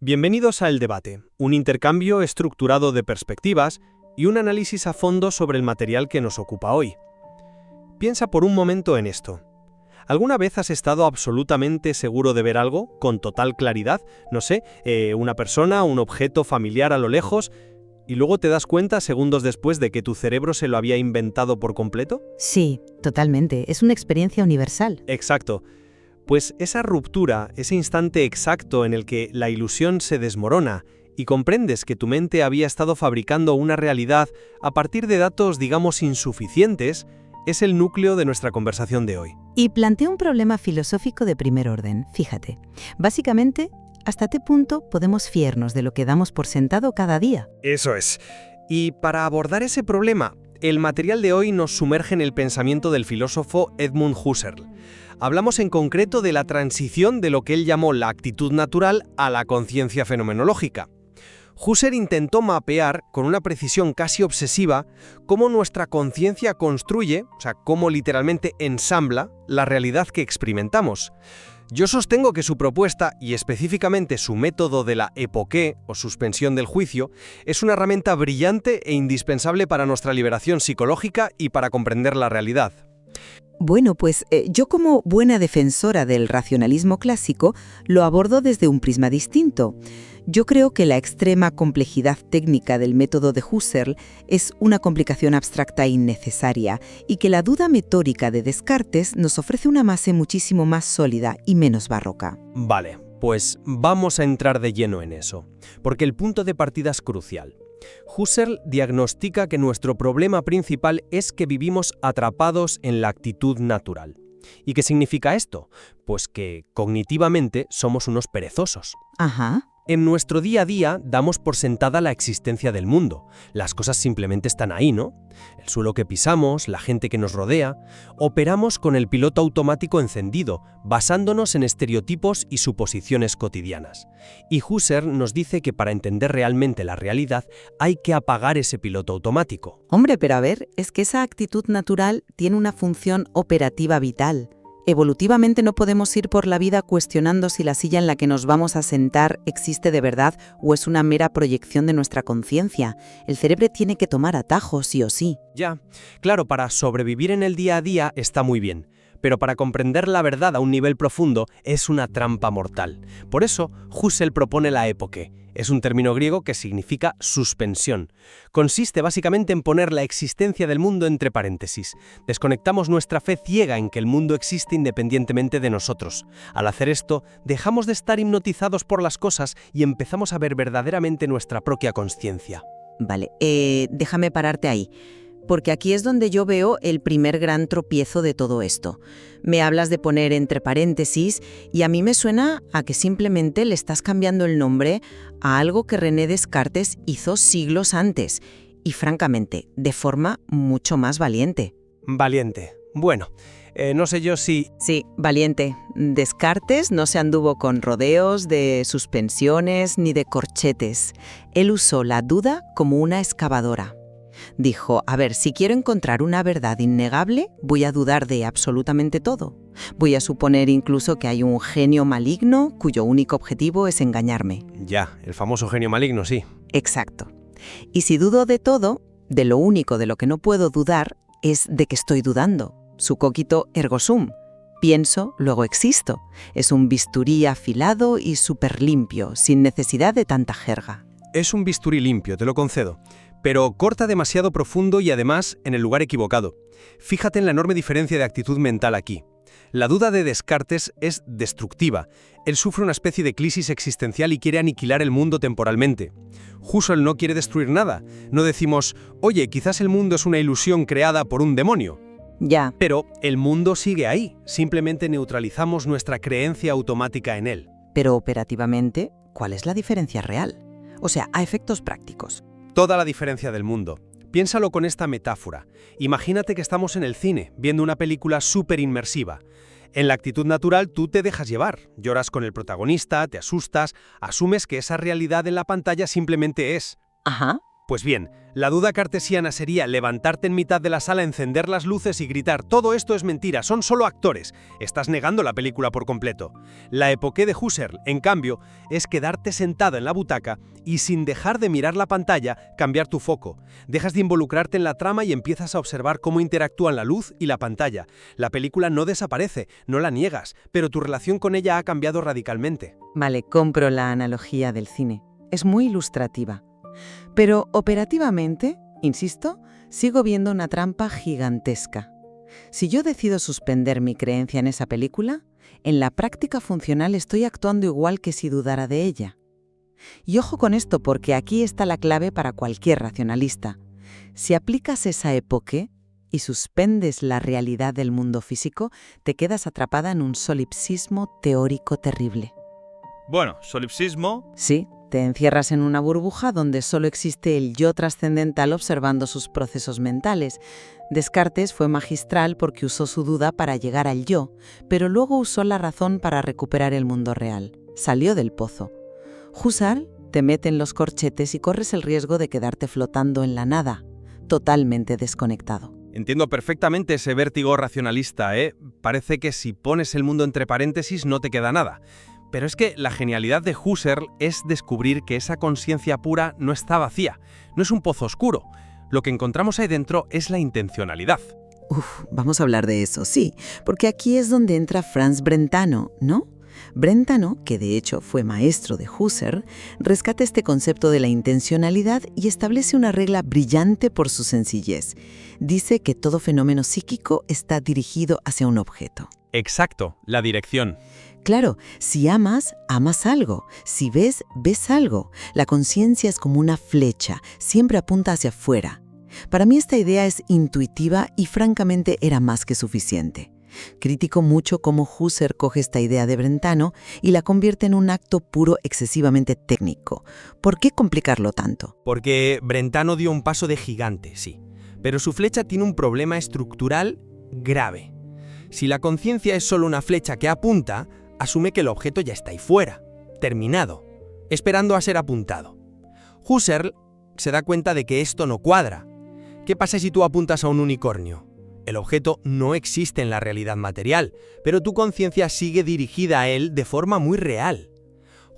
Bienvenidos a El Debate, un intercambio estructurado de perspectivas y un análisis a fondo sobre el material que nos ocupa hoy. Piensa por un momento en esto. ¿Alguna vez has estado absolutamente seguro de ver algo, con total claridad? No sé, una persona, un objeto familiar a lo lejos, y luego te das cuenta segundos después de que tu cerebro se lo había inventado por completo? Sí, totalmente. Es una experiencia universal. Exacto. Pues esa ruptura, ese instante exacto en el que la ilusión se desmorona y comprendes que tu mente había estado fabricando una realidad a partir de datos, digamos, insuficientes, es el núcleo de nuestra conversación de hoy. Y plantea un problema filosófico de primer orden, fíjate. Básicamente, ¿hasta qué punto podemos fiarnos de lo que damos por sentado cada día? Eso es. Y para abordar ese problema, el material de hoy nos sumerge en el pensamiento del filósofo Edmund Husserl. Hablamos en concreto de la transición de lo que él llamó la actitud natural a la conciencia fenomenológica. Husserl intentó mapear, con una precisión casi obsesiva, cómo nuestra conciencia construye, cómo literalmente ensambla, la realidad que experimentamos. Yo sostengo que su propuesta, y específicamente su método de la epoqué, o suspensión del juicio, es una herramienta brillante e indispensable para nuestra liberación psicológica y para comprender la realidad. Bueno, pues yo como buena defensora del racionalismo clásico lo abordo desde un prisma distinto. Yo creo que la extrema complejidad técnica del método de Husserl es una complicación abstracta innecesaria y que la duda metódica de Descartes nos ofrece una base muchísimo más sólida y menos barroca. Vale, pues vamos a entrar de lleno en eso, porque el punto de partida es crucial. Husserl diagnostica que nuestro problema principal es que vivimos atrapados en la actitud natural. ¿Y qué significa esto? Pues que cognitivamente somos unos perezosos. Ajá. En nuestro día a día damos por sentada la existencia del mundo. Las cosas simplemente están ahí, ¿no? El suelo que pisamos, la gente que nos rodea. Operamos con el piloto automático encendido, basándonos en estereotipos y suposiciones cotidianas. Y Husserl nos dice que para entender realmente la realidad hay que apagar ese piloto automático. Hombre, pero a ver, es que esa actitud natural tiene una función operativa vital. Evolutivamente no podemos ir por la vida cuestionando si la silla en la que nos vamos a sentar existe de verdad o es una mera proyección de nuestra conciencia. El cerebro tiene que tomar atajos, sí o sí. Ya, claro, para sobrevivir en el día a día está muy bien, pero para comprender la verdad a un nivel profundo es una trampa mortal. Por eso, Husserl propone la epoqué. Es un término griego que significa suspensión. Consiste básicamente en poner la existencia del mundo entre paréntesis. Desconectamos nuestra fe ciega en que el mundo existe independientemente de nosotros. Al hacer esto, dejamos de estar hipnotizados por las cosas y empezamos a ver verdaderamente nuestra propia consciencia. Vale, déjame pararte ahí. Porque aquí es donde yo veo el primer gran tropiezo de todo esto. Me hablas de poner entre paréntesis y a mí me suena a que simplemente le estás cambiando el nombre a algo que René Descartes hizo siglos antes y, francamente, de forma mucho más valiente. Valiente. Bueno, no sé yo si... Sí, valiente. Descartes no se anduvo con rodeos de suspensiones ni de corchetes. Él usó la duda como una excavadora. Dijo, a ver, si quiero encontrar una verdad innegable, voy a dudar de absolutamente todo. Voy a suponer incluso que hay un genio maligno cuyo único objetivo es engañarme. Ya, el famoso genio maligno, sí. Exacto. Y si dudo de todo, de lo único de lo que no puedo dudar es de que estoy dudando. Su cogito ergo sum. Pienso, luego existo. Es un bisturí afilado y súper limpio, sin necesidad de tanta jerga. Es un bisturí limpio, te lo concedo. Pero corta demasiado profundo y además en el lugar equivocado. Fíjate en la enorme diferencia de actitud mental aquí. La duda de Descartes es destructiva. Él sufre una especie de crisis existencial y quiere aniquilar el mundo temporalmente. Husserl no quiere destruir nada. No decimos, oye, quizás el mundo es una ilusión creada por un demonio. Ya. Pero el mundo sigue ahí. Simplemente neutralizamos nuestra creencia automática en él. Pero operativamente, ¿cuál es la diferencia real? O sea, a efectos prácticos. Toda la diferencia del mundo. Piénsalo con esta metáfora. Imagínate que estamos en el cine, viendo una película súper inmersiva. En la actitud natural tú te dejas llevar, lloras con el protagonista, te asustas, asumes que esa realidad en la pantalla simplemente es. Ajá. Pues bien, la duda cartesiana sería levantarte en mitad de la sala, encender las luces y gritar: «Todo esto es mentira, son solo actores». Estás negando la película por completo. La époque de Husserl, en cambio, es quedarte sentado en la butaca y, sin dejar de mirar la pantalla, cambiar tu foco. Dejas de involucrarte en la trama y empiezas a observar cómo interactúan la luz y la pantalla. La película no desaparece, no la niegas, pero tu relación con ella ha cambiado radicalmente. Vale, compro la analogía del cine. Es muy ilustrativa. Pero operativamente, insisto, sigo viendo una trampa gigantesca. Si yo decido suspender mi creencia en esa película, en la práctica funcional estoy actuando igual que si dudara de ella. Y ojo con esto, porque aquí está la clave para cualquier racionalista. Si aplicas esa époque y suspendes la realidad del mundo físico, te quedas atrapada en un solipsismo teórico terrible. Bueno, solipsismo... Sí, te encierras en una burbuja donde solo existe el yo trascendental observando sus procesos mentales. Descartes fue magistral porque usó su duda para llegar al yo, pero luego usó la razón para recuperar el mundo real. Salió del pozo. Husserl te mete en los corchetes y corres el riesgo de quedarte flotando en la nada, totalmente desconectado. Entiendo perfectamente ese vértigo racionalista, ¿eh? Parece que si pones el mundo entre paréntesis no te queda nada. Pero es que la genialidad de Husserl es descubrir que esa conciencia pura no está vacía, no es un pozo oscuro. Lo que encontramos ahí dentro es la intencionalidad. Vamos a hablar de eso, sí, porque aquí es donde entra Franz Brentano, ¿no? Brentano, que de hecho fue maestro de Husserl, rescata este concepto de la intencionalidad y establece una regla brillante por su sencillez. Dice que todo fenómeno psíquico está dirigido hacia un objeto. Exacto, la dirección. Claro, si amas, amas algo. Si ves, ves algo. La conciencia es como una flecha, siempre apunta hacia afuera. Para mí esta idea es intuitiva y francamente era más que suficiente. Critico mucho cómo Husserl coge esta idea de Brentano y la convierte en un acto puro excesivamente técnico. ¿Por qué complicarlo tanto? Porque Brentano dio un paso de gigante, sí. Pero su flecha tiene un problema estructural grave. Si la conciencia es solo una flecha que apunta, asume que el objeto ya está ahí fuera, terminado, esperando a ser apuntado. Husserl se da cuenta de que esto no cuadra. ¿Qué pasa si tú apuntas a un unicornio? El objeto no existe en la realidad material, pero tu conciencia sigue dirigida a él de forma muy real.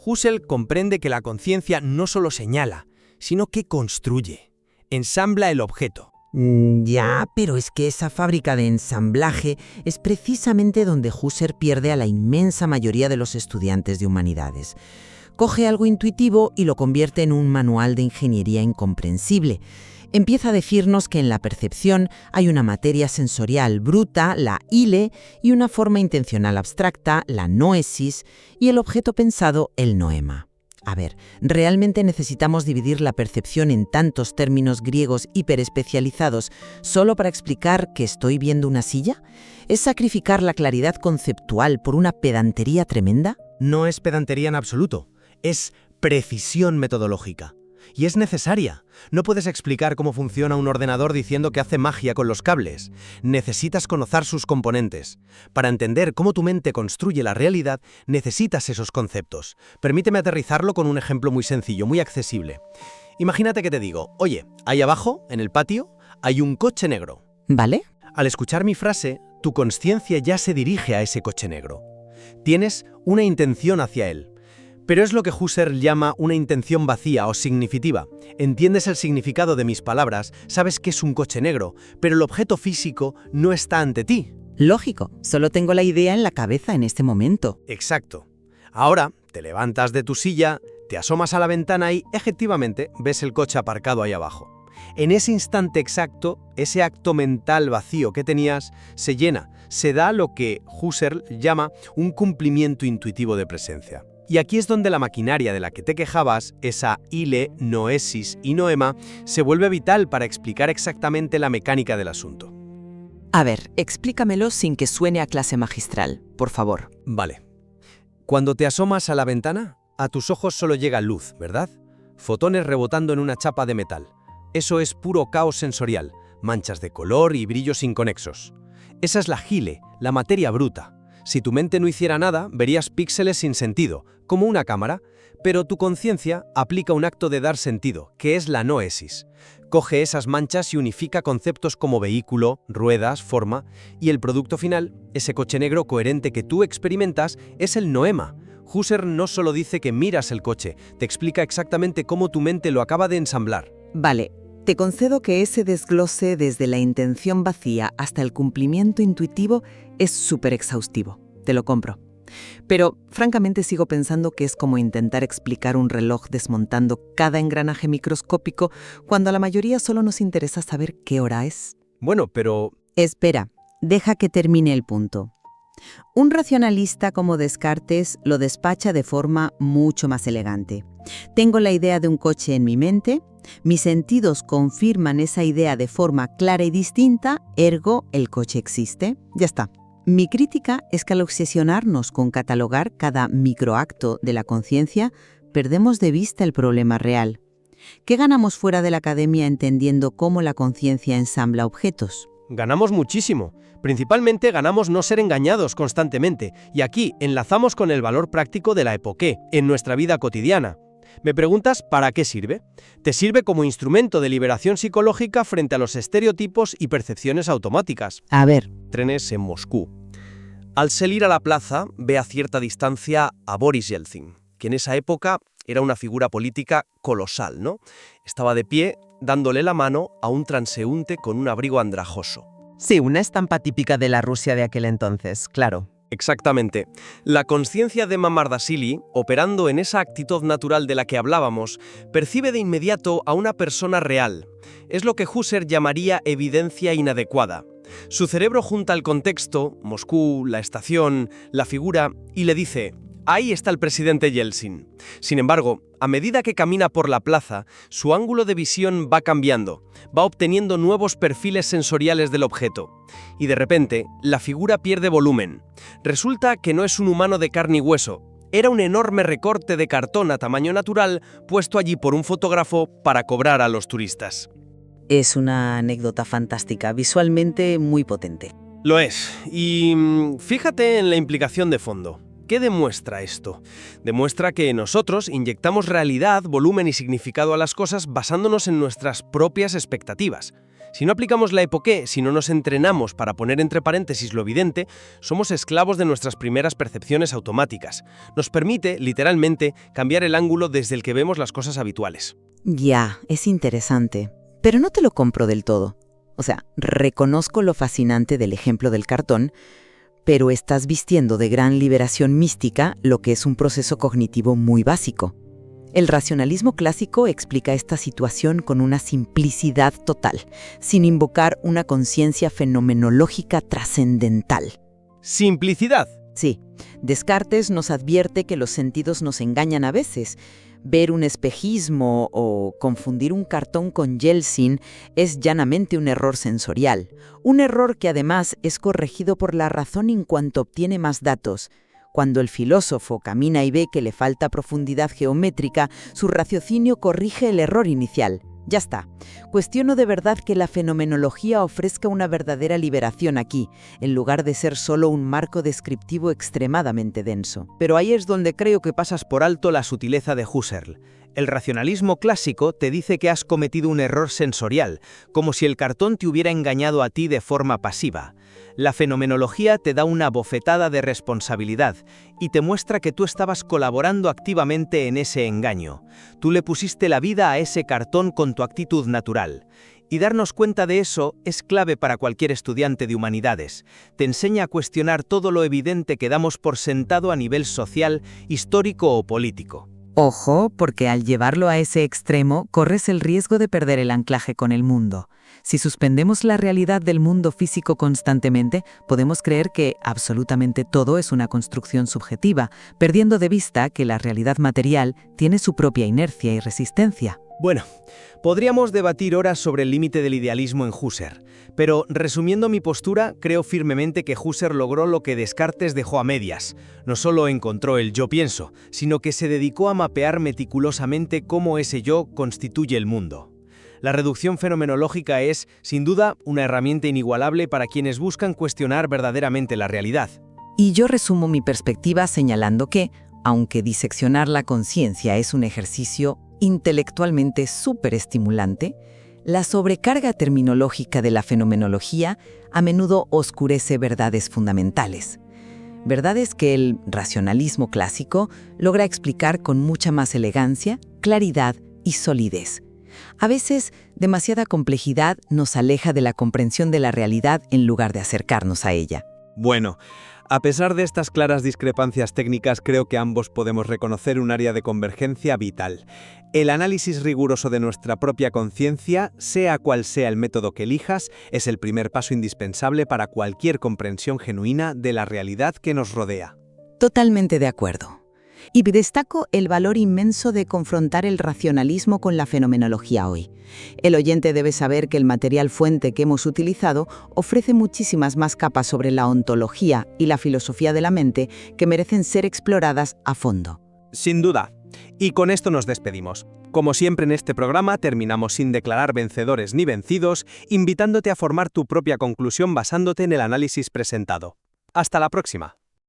Husserl comprende que la conciencia no solo señala, sino que construye, ensambla el objeto. Ya, pero es que esa fábrica de ensamblaje es precisamente donde Husserl pierde a la inmensa mayoría de los estudiantes de humanidades. Coge algo intuitivo y lo convierte en un manual de ingeniería incomprensible. Empieza a decirnos que en la percepción hay una materia sensorial bruta, la ile, y una forma intencional abstracta, la noesis, y el objeto pensado, el noema. A ver, ¿realmente necesitamos dividir la percepción en tantos términos griegos hiperespecializados solo para explicar que estoy viendo una silla? ¿Es sacrificar la claridad conceptual por una pedantería tremenda? No es pedantería en absoluto, es precisión metodológica. Y es necesaria. No puedes explicar cómo funciona un ordenador diciendo que hace magia con los cables. Necesitas conocer sus componentes. Para entender cómo tu mente construye la realidad, necesitas esos conceptos. Permíteme aterrizarlo con un ejemplo muy sencillo, muy accesible. Imagínate que te digo: oye, ahí abajo, en el patio, hay un coche negro. ¿Vale? Al escuchar mi frase, tu consciencia ya se dirige a ese coche negro. Tienes una intención hacia él. Pero es lo que Husserl llama una intención vacía o significativa. Entiendes el significado de mis palabras, sabes que es un coche negro, pero el objeto físico no está ante ti. Lógico, solo tengo la idea en la cabeza en este momento. Exacto. Ahora te levantas de tu silla, te asomas a la ventana y, efectivamente, ves el coche aparcado ahí abajo. En ese instante exacto, ese acto mental vacío que tenías se llena, se da lo que Husserl llama un cumplimiento intuitivo de presencia. Y aquí es donde la maquinaria de la que te quejabas, esa ile, noesis y noema, se vuelve vital para explicar exactamente la mecánica del asunto. A ver, explícamelo sin que suene a clase magistral, por favor. Vale. Cuando te asomas a la ventana, a tus ojos solo llega luz, ¿verdad? Fotones rebotando en una chapa de metal. Eso es puro caos sensorial, manchas de color y brillos inconexos. Esa es la hile, la materia bruta. Si tu mente no hiciera nada, verías píxeles sin sentido, como una cámara, pero tu conciencia aplica un acto de dar sentido, que es la noesis. Coge esas manchas y unifica conceptos como vehículo, ruedas, forma, y el producto final, ese coche negro coherente que tú experimentas, es el noema. Husserl no solo dice que miras el coche, te explica exactamente cómo tu mente lo acaba de ensamblar. Vale, te concedo que ese desglose desde la intención vacía hasta el cumplimiento intuitivo es súper exhaustivo, te lo compro. Pero, francamente, sigo pensando que es como intentar explicar un reloj desmontando cada engranaje microscópico cuando a la mayoría solo nos interesa saber qué hora es. Bueno, pero... Espera, deja que termine el punto. Un racionalista como Descartes lo despacha de forma mucho más elegante. Tengo la idea de un coche en mi mente, mis sentidos confirman esa idea de forma clara y distinta, ergo, el coche existe. Ya está. Mi crítica es que al obsesionarnos con catalogar cada microacto de la conciencia, perdemos de vista el problema real. ¿Qué ganamos fuera de la academia entendiendo cómo la conciencia ensambla objetos? Ganamos muchísimo. Principalmente ganamos no ser engañados constantemente, y aquí enlazamos con el valor práctico de la epoqué en nuestra vida cotidiana. Me preguntas, ¿para qué sirve? Te sirve como instrumento de liberación psicológica frente a los estereotipos y percepciones automáticas. A ver. Trenes en Moscú. Al salir a la plaza, ve a cierta distancia a Boris Yeltsin, que en esa época era una figura política colosal, ¿no? Estaba de pie, dándole la mano a un transeúnte con un abrigo andrajoso. Sí, una estampa típica de la Rusia de aquel entonces, claro. Exactamente. La conciencia de Mamardashvili, operando en esa actitud natural de la que hablábamos, percibe de inmediato a una persona real. Es lo que Husserl llamaría evidencia inadecuada. Su cerebro junta el contexto, Moscú, la estación, la figura, y le dice: ahí está el presidente Yeltsin. Sin embargo, a medida que camina por la plaza, su ángulo de visión va cambiando, va obteniendo nuevos perfiles sensoriales del objeto. Y de repente, la figura pierde volumen. Resulta que no es un humano de carne y hueso. Era un enorme recorte de cartón a tamaño natural puesto allí por un fotógrafo para cobrar a los turistas. Es una anécdota fantástica, visualmente muy potente. Lo es. Y fíjate en la implicación de fondo. ¿Qué demuestra esto? Demuestra que nosotros inyectamos realidad, volumen y significado a las cosas basándonos en nuestras propias expectativas. Si no aplicamos la epoqué, si no nos entrenamos para poner entre paréntesis lo evidente, somos esclavos de nuestras primeras percepciones automáticas. Nos permite, literalmente, cambiar el ángulo desde el que vemos las cosas habituales. Ya, es interesante, pero no te lo compro del todo. O sea, reconozco lo fascinante del ejemplo del cartón, pero estás vistiendo de gran liberación mística lo que es un proceso cognitivo muy básico. El racionalismo clásico explica esta situación con una simplicidad total, sin invocar una conciencia fenomenológica trascendental. ¿Simplicidad? Sí, Descartes nos advierte que los sentidos nos engañan a veces. Ver un espejismo o confundir un cartón con Yeltsin es llanamente un error sensorial. Un error que además es corregido por la razón en cuanto obtiene más datos. Cuando el filósofo camina y ve que le falta profundidad geométrica, su raciocinio corrige el error inicial. Ya está. Cuestiono de verdad que la fenomenología ofrezca una verdadera liberación aquí, en lugar de ser solo un marco descriptivo extremadamente denso. Pero ahí es donde creo que pasas por alto la sutileza de Husserl. El racionalismo clásico te dice que has cometido un error sensorial, como si el cartón te hubiera engañado a ti de forma pasiva. La fenomenología te da una bofetada de responsabilidad y te muestra que tú estabas colaborando activamente en ese engaño. Tú le pusiste la vida a ese cartón con tu actitud natural. Y darnos cuenta de eso es clave para cualquier estudiante de humanidades. Te enseña a cuestionar todo lo evidente que damos por sentado a nivel social, histórico o político. Ojo, porque al llevarlo a ese extremo, corres el riesgo de perder el anclaje con el mundo. Si suspendemos la realidad del mundo físico constantemente, podemos creer que absolutamente todo es una construcción subjetiva, perdiendo de vista que la realidad material tiene su propia inercia y resistencia. Bueno, podríamos debatir horas sobre el límite del idealismo en Husserl, pero resumiendo mi postura, creo firmemente que Husserl logró lo que Descartes dejó a medias. No solo encontró el yo pienso, sino que se dedicó a mapear meticulosamente cómo ese yo constituye el mundo. La reducción fenomenológica es, sin duda, una herramienta inigualable para quienes buscan cuestionar verdaderamente la realidad. Y yo resumo mi perspectiva señalando que, aunque diseccionar la conciencia es un ejercicio intelectualmente súper estimulante, la sobrecarga terminológica de la fenomenología a menudo oscurece verdades fundamentales. Verdades que el racionalismo clásico logra explicar con mucha más elegancia, claridad y solidez. A veces, demasiada complejidad nos aleja de la comprensión de la realidad en lugar de acercarnos a ella. Bueno, a pesar de estas claras discrepancias técnicas, creo que ambos podemos reconocer un área de convergencia vital. El análisis riguroso de nuestra propia conciencia, sea cual sea el método que elijas, es el primer paso indispensable para cualquier comprensión genuina de la realidad que nos rodea. Totalmente de acuerdo. Y destaco el valor inmenso de confrontar el racionalismo con la fenomenología hoy. El oyente debe saber que el material fuente que hemos utilizado ofrece muchísimas más capas sobre la ontología y la filosofía de la mente que merecen ser exploradas a fondo. Sin duda. Y con esto nos despedimos. Como siempre en este programa, terminamos sin declarar vencedores ni vencidos, invitándote a formar tu propia conclusión basándote en el análisis presentado. Hasta la próxima.